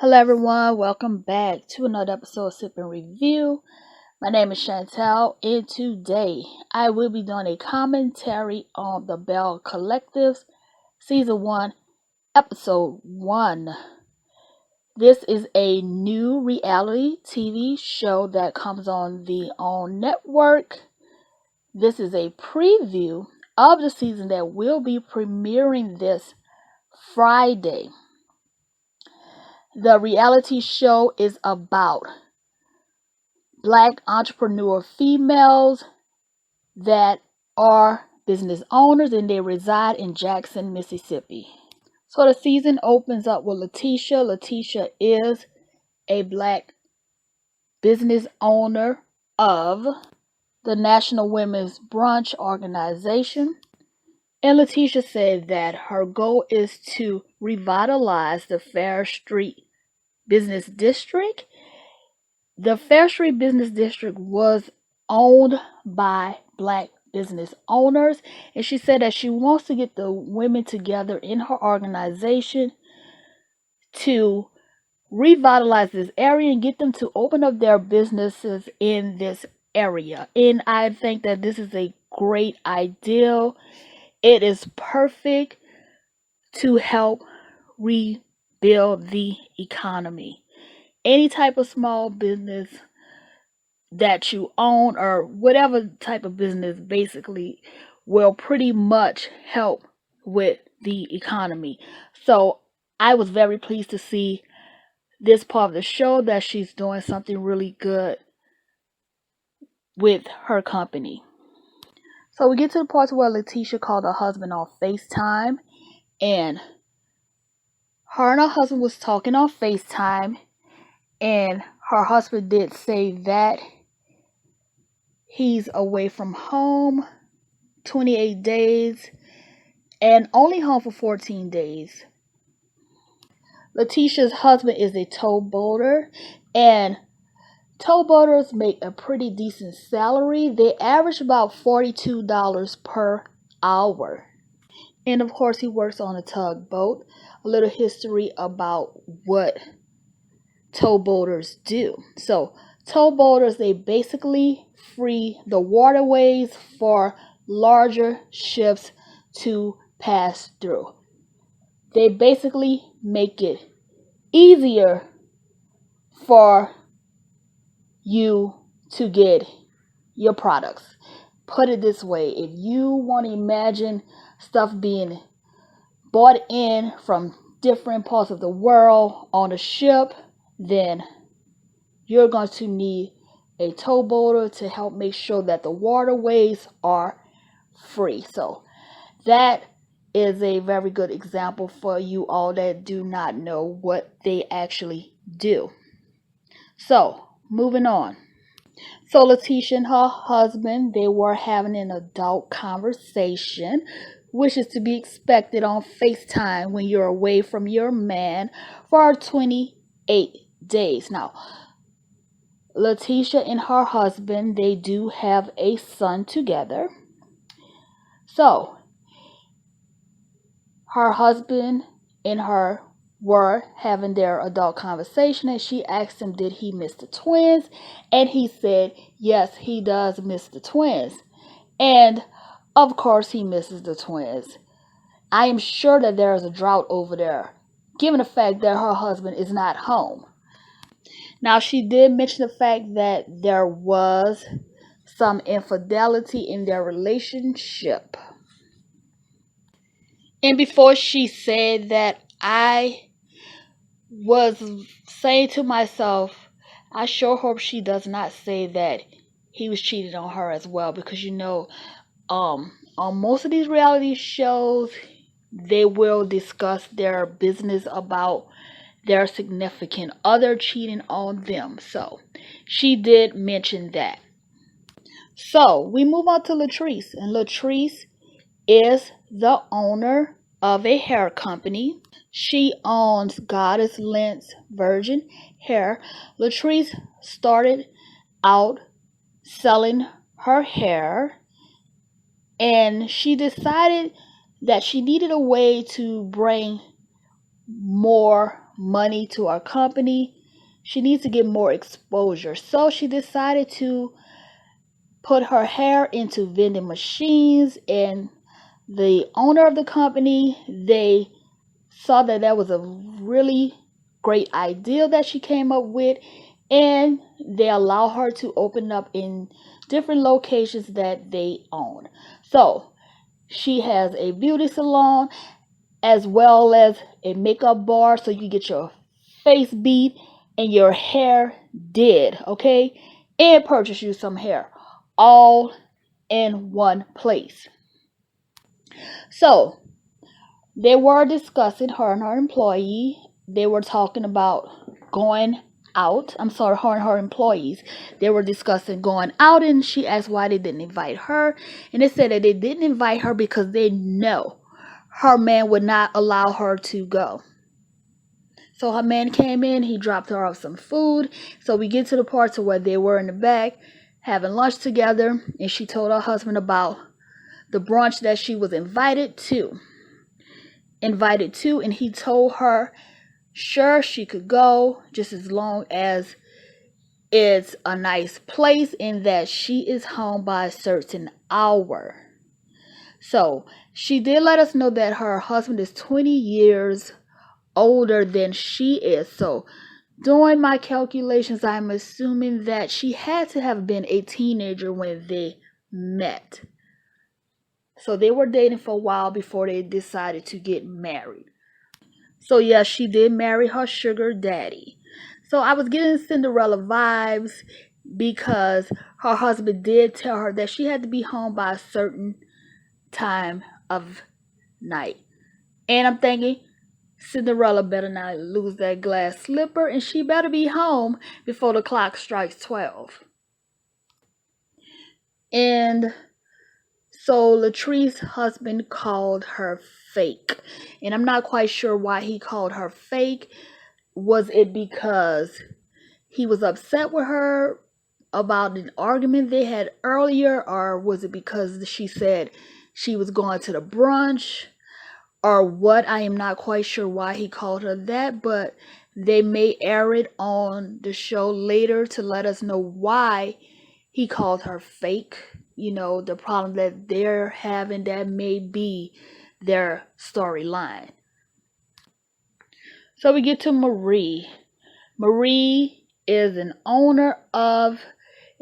Hello everyone, welcome back to another episode of Sip and Review. My name is Chantel, and today I will be doing a commentary on the Belle Collective's Season 1, Episode 1. This is a new reality TV show that comes on the OWN network. This is a preview of the season that will be premiering this Friday. The reality show is about Black entrepreneur females that are business owners and they reside in Jackson, Mississippi. So the season opens up with Letitia. Letitia is a Black business owner of the National Women's Brunch organization. And Letitia said that her goal is to revitalize the Fair Street Business District. The Fair Street Business District was owned by Black business owners, and she said that she wants to get the women together in her organization to revitalize this area and get them to open up their businesses in this area. And I think that this is a great idea. It is perfect to help rebuild the economy. Any type of small business that you own or whatever type of business basically will pretty much help with the economy. So I was very pleased to see this part of the show that she's doing something really good with her company. So we get to the part where Letitia called her husband on FaceTime, and her husband was talking on FaceTime, and her husband did say that he's away from home 28 days and only home for 14 days. Letitia's husband is a towboater, and towboaters make a pretty decent salary. They average about $42 per hour. And of course, he works on a tugboat. A little history about what towboaters do. So, towboaters, they basically free the waterways for larger ships to pass through. They basically make it easier for you to get your products. Put it this way, if you want to imagine stuff being bought in from different parts of the world on a ship, then you're going to need a towboater to help make sure that the waterways are free. So that is a very good example for you all that do not know what they actually do. So moving on. So Letitia and her husband, they were having an adult conversation, which is to be expected on FaceTime when you're away from your man for 28 days. Now, Letitia and her husband, they do have a son together. So, her husband and her were having their adult conversation, and she asked him, did he miss the twins? And he said, yes, he does miss the twins. And of course, he misses the twins. I am sure that there is a drought over there, given the fact that her husband is not home. Now, she did mention the fact that there was some infidelity in their relationship. And before she said that, I was saying to myself, I sure hope she does not say that he was cheating on her as well, because on most of these reality shows, they will discuss their business about their significant other cheating on them. So she did mention that. So we move on to Latrice, and Latrice is the owner of a hair company. She owns Goddess Lens Virgin Hair. Latrice started out selling her hair, and she decided that she needed a way to bring more money to our company. She needs to get more exposure. So she decided to put her hair into vending machines, and the owner of the company, they saw that that was a really great idea that she came up with, and they allow her to open up in different locations that they own. So she has a beauty salon as well as a makeup bar, so you get your face beat and your hair did, okay, and purchase you some hair, all in one place. So they were discussing, her and her employee, they were talking about going out. I'm sorry, her and her employees, they were discussing going out, and she asked why they didn't invite her. And they said that they didn't invite her because they know her man would not allow her to go. So her man came in, he dropped her off some food. So we get to the part to where they were in the back having lunch together, and she told her husband about the brunch that she was invited to, and he told her sure she could go just as long as it's a nice place and that she is home by a certain hour. So she did let us know that her husband is 20 years older than she is. So doing my calculations, I'm assuming that she had to have been a teenager when they met. So they were dating for a while before they decided to get married. So yeah, she did marry her sugar daddy. So I was getting Cinderella vibes because her husband did tell her that she had to be home by a certain time of night. And I'm thinking, Cinderella better not lose that glass slipper, and she better be home before the clock strikes 12. And so Latrice's husband called her fake. And I'm not quite sure why he called her fake. Was it because he was upset with her about an argument they had earlier, or was it because she said she was going to the brunch, or what? I am not quite sure why he called her that, but they may air it on the show later to let us know why he called her fake. You know, the problem that they're having, that may be their storyline. So we get to Marie. Marie is an owner of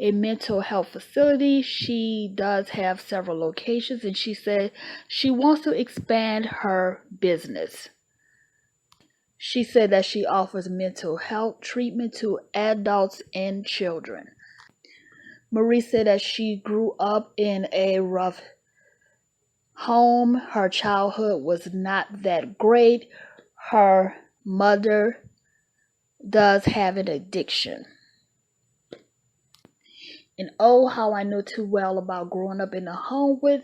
a mental health facility. She does have several locations, and she said she wants to expand her business. She said that she offers mental health treatment to adults and children. Marie said that she grew up in a rough home. Her childhood was not that great. Her mother does have an addiction. And oh, how I know too well about growing up in a home with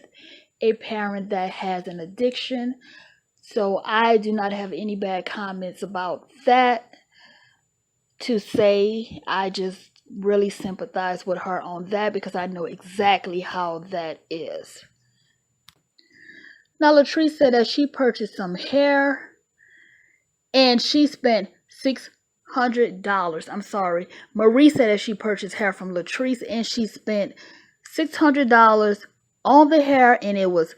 a parent that has an addiction. So I do not have any bad comments about that to say. I just really sympathize with her on that because I know exactly how that is. Now, Latrice said that she purchased some hair and she spent $600. I'm sorry. Marie said that she purchased hair from Latrice and she spent $600 on the hair, and it was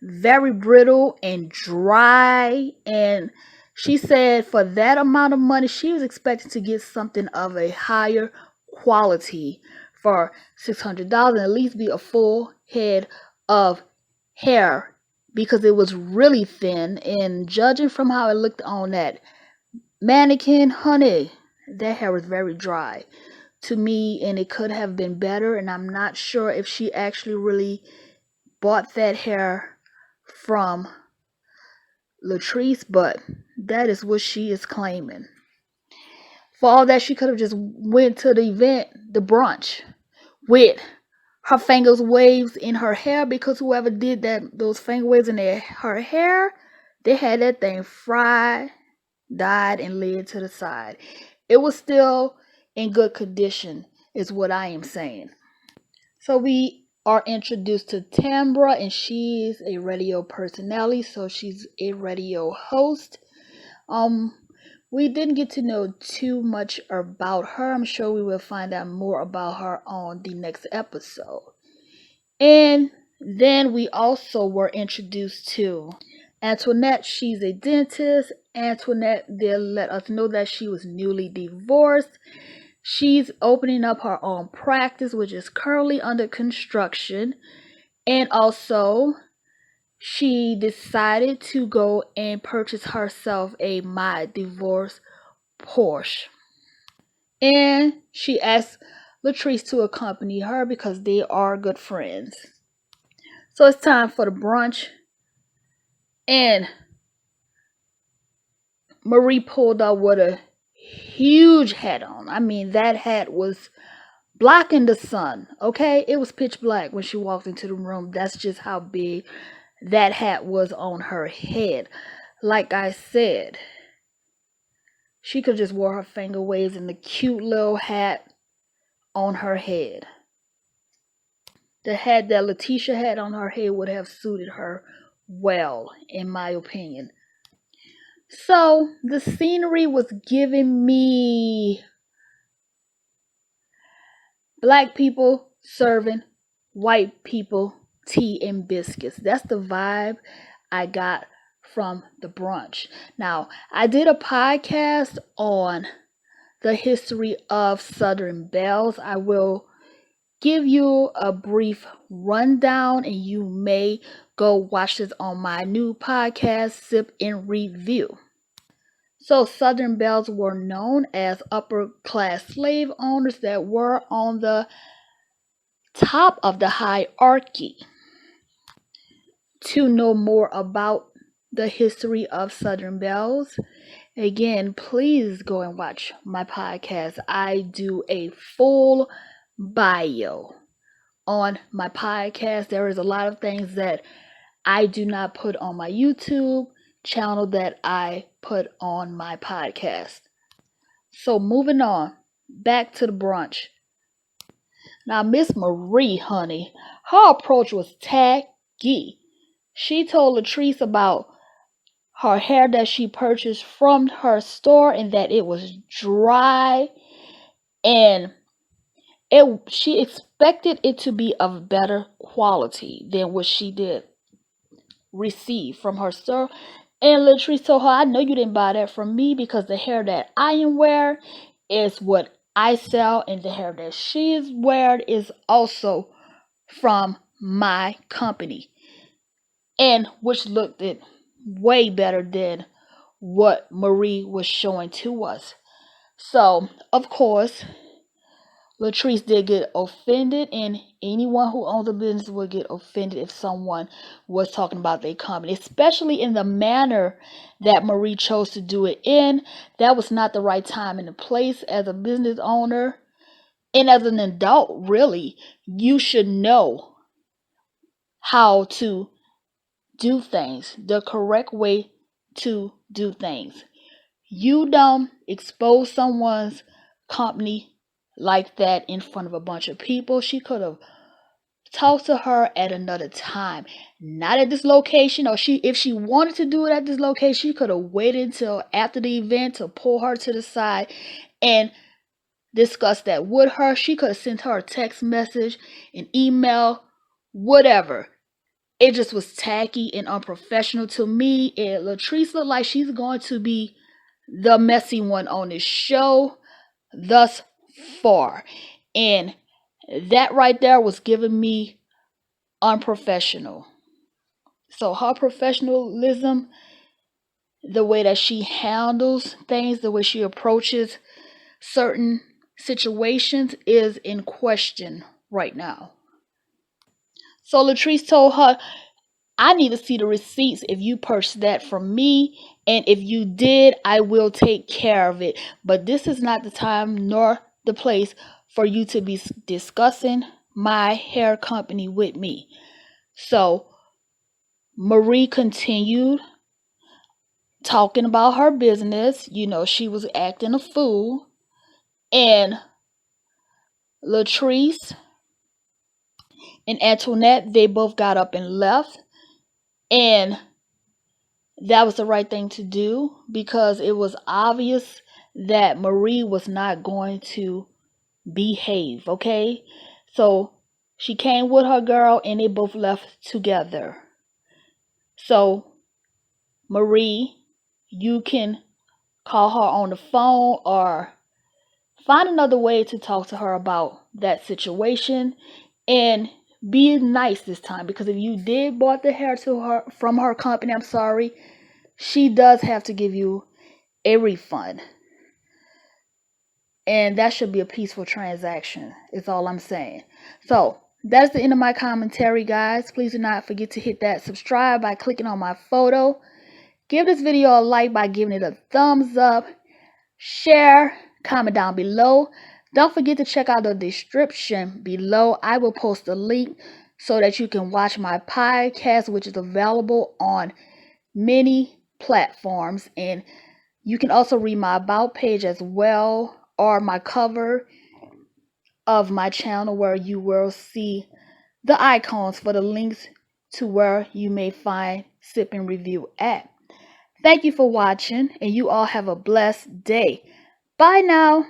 very brittle and dry. And she said for that amount of money, she was expecting to get something of a higher quality for $600 and at least be a full head of hair because it was really thin. And judging from how it looked on that mannequin, honey, that hair was very dry to me, and it could have been better. And I'm not sure if she actually really bought that hair from Latrice, but that is what she is claiming. For all that, she could have just went to the event, the brunch, with her fingers waves in her hair, because whoever did that, those finger waves in her hair, they had that thing fried, dyed, and laid to the side. It was still in good condition, is what I am saying. So we are introduced to Tambra, and she's a radio personality, so she's a radio host. we didn't get to know too much about her. I'm sure we will find out more about her on the next episode. And then we also were introduced to Antoinette. She's a dentist. Antoinette did let us know that she was newly divorced. She's opening up her own practice, which is currently under construction. And also, she decided to go and purchase herself a My Divorce Porsche. And she asked Latrice to accompany her because they are good friends. So it's time for the brunch. And Marie pulled up with a huge hat on. I mean, that hat was blocking the sun, okay? It was pitch black when she walked into the room. That's just how big that hat was on her head. Like I said, she could just wear her finger waves and the cute little hat on her head. The hat that Letitia had on her head would have suited her well, in my opinion. So the scenery was giving me black people serving white people tea and biscuits. That's the vibe I got from the brunch. Now, I did a podcast on the history of Southern Belles. I will give you a brief rundown, and you may go watch this on my new podcast, SipNReview. So Southern Belles were known as upper class slave owners that were on the top of the hierarchy. To know more about the history of Southern Belles, again, please go and watch my podcast. I do a full bio on my podcast. There is a lot of things that I do not put on my YouTube channel that I put on my podcast. So moving on, back to the brunch. Now, Miss Marie, honey, her approach was tacky. She told Latrice about her hair that she purchased from her store and that it was dry, and she expected it to be of better quality than what she did receive from her store. And Latrice told her, I know you didn't buy that from me because the hair that I am wearing is what I sell, and the hair that she is wearing is also from my company, and which looked it way better than what Marie was showing to us. So, of course, Latrice did get offended, and anyone who owns a business would get offended if someone was talking about their company, especially in the manner that Marie chose to do it in. That was not the right time and the place. As a business owner and as an adult, really, you should know how to do things, the correct way to do things. You don't expose someone's company like that in front of a bunch of people. She could have talked to her at another time, not at this location. Or if she wanted to do it at this location, she could have waited until after the event to pull her to the side and discuss that with her. She could have sent her a text message, an email, whatever. It just was tacky and unprofessional to me. And Latrice looked like she's going to be the messy one on this show thus far. And that right there was giving me unprofessional. So her professionalism, the way that she handles things, the way she approaches certain situations is in question right now. So Latrice told her, I need to see the receipts if you purchased that from me, and if you did, I will take care of it. But this is not the time nor the place for you to be discussing my hair company with me. So Marie continued talking about her business. You know, she was acting a fool. And Latrice and Antoinette, they both got up and left. And that was the right thing to do because it was obvious that Marie was not going to behave, okay? So she came with her girl and they both left together. So, Marie, you can call her on the phone or find another way to talk to her about that situation and be nice this time, because if you did bought the hair to her from her company, I'm sorry, she does have to give you a refund. And that should be a peaceful transaction, is all I'm saying. So that's the end of my commentary, guys. Please do not forget to hit that subscribe by clicking on my photo. Give this video a like by giving it a thumbs up. Share, comment down below. Don't forget to check out the description below. I will post a link so that you can watch my podcast, which is available on many platforms. And you can also read my about page as well, or my cover of my channel, where you will see the icons for the links to where you may find SipNReview at. Thank you for watching, and you all have a blessed day. Bye now.